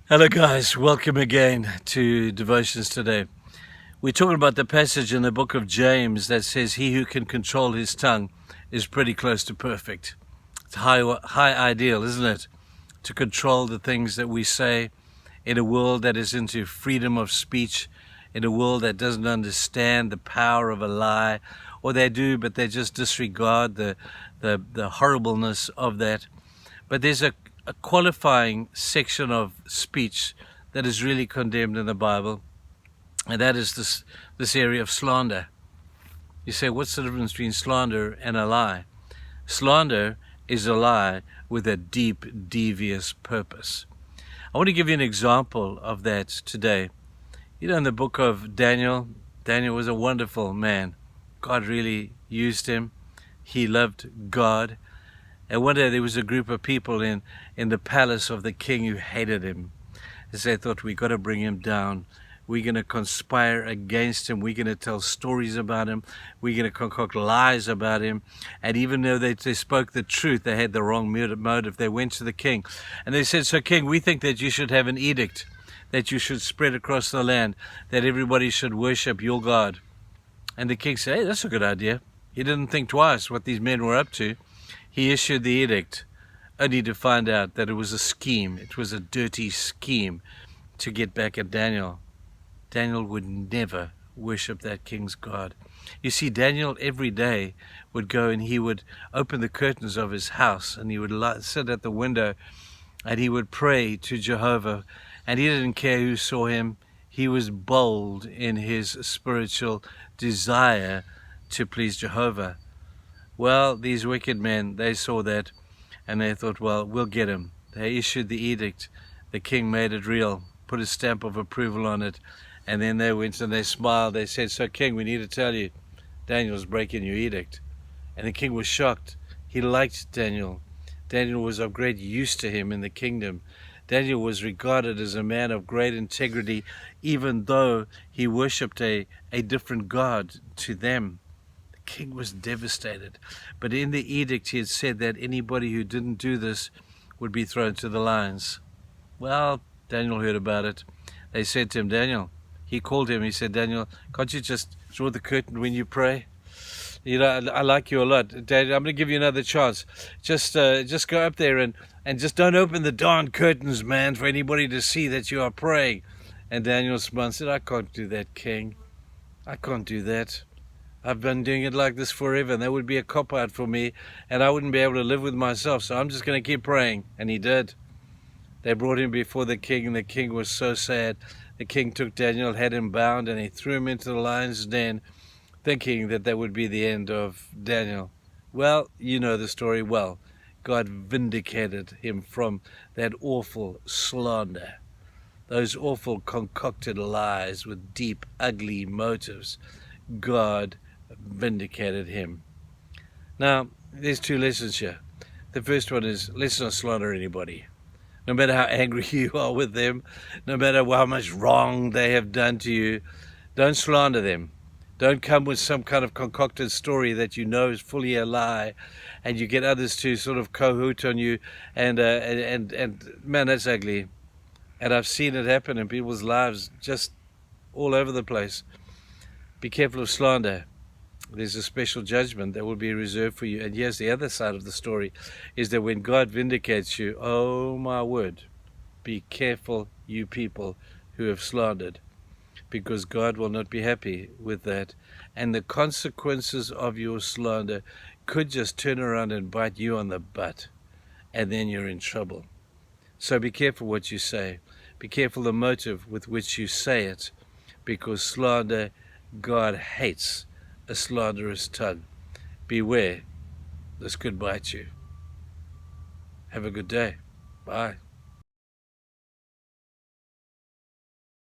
Hello, guys. Welcome again to Devotions Today. We're talking about the passage in the book of James that says, "He who can control his tongue is pretty close to perfect." It's high ideal, isn't it? To control the things that we say in a world that is into freedom of speech, in a world that doesn't understand the power of a lie, or they do, but they just disregard the horribleness of that. But there's a qualifying section of speech that is really condemned in the Bible, and that is this area of slander. You say, what's the difference between slander and a lie? Slander is a lie with a deep, devious purpose. I want to give you an example of that today. You know, in the book of Daniel, Daniel was a wonderful man. God really used him. He loved God. And one day there was a group of people in the palace of the king who hated him. As they thought, we got to bring him down. We're going to conspire against him. We're going to tell stories about him. We're going to concoct lies about him. And even though they spoke the truth, they had the wrong motive. They went to the king and they said, "So king, we think that you should have an edict, that you should spread across the land, that everybody should worship your God." And the king said, "Hey, that's a good idea." He didn't think twice what these men were up to. He issued the edict, only to find out that it was a scheme. It was a dirty scheme to get back at Daniel. Daniel would never worship that king's God. You see, Daniel every day would go and he would open the curtains of his house and he would sit at the window and he would pray to Jehovah. And he didn't care who saw him. He was bold in his spiritual desire to please Jehovah. Well, these wicked men, they saw that and they thought, well, we'll get him. They issued the edict. The king made it real, put a stamp of approval on it, and then they went and they smiled. They said, "So king, we need to tell you, Daniel's breaking your edict." And the king was shocked. He liked Daniel. Daniel was of great use to him in the kingdom. Daniel was regarded as a man of great integrity, even though he worshipped a different God to them. King was devastated. But in the edict he had said that anybody who didn't do this would be thrown to the lions. Well, Daniel heard about it. They said to him, Daniel, he called him, he said, "Daniel, can't you just draw the curtain when you pray? You know, I like you a lot. Daniel, I'm going to give you another chance. Just go up there and just don't open the darn curtains, man, for anybody to see that you are praying." And Daniel smiled and said, "I can't do that, king. I can't do that. I've been doing it like this forever, and that would be a cop-out for me, and I wouldn't be able to live with myself, so I'm just going to keep praying." And he did. They brought him before the king, and the king was so sad. The king took Daniel, had him bound, and he threw him into the lion's den, thinking that that would be the end of Daniel. Well, you know the story well. God vindicated him from that awful slander, those awful concocted lies with deep, ugly motives. God vindicated him. Now, there's two lessons here. The first one is, let's not slander anybody. No matter how angry you are with them, no matter how much wrong they have done to you, don't slander them. Don't come with some kind of concocted story that you know is fully a lie, and you get others to sort of cohoot on you, and man, that's ugly. And I've seen it happen in people's lives just all over the place. Be careful of slander. There's a special judgment that will be reserved for you. And here's the other side of the story, is that when God vindicates you, oh my word, be careful, you people who have slandered, because God will not be happy with that. And the consequences of your slander could just turn around and bite you on the butt, and then you're in trouble. So be careful what you say. Be careful the motive with which you say it, because slander, God hates a slanderous tongue. Beware, this could bite you. Have a good day. Bye.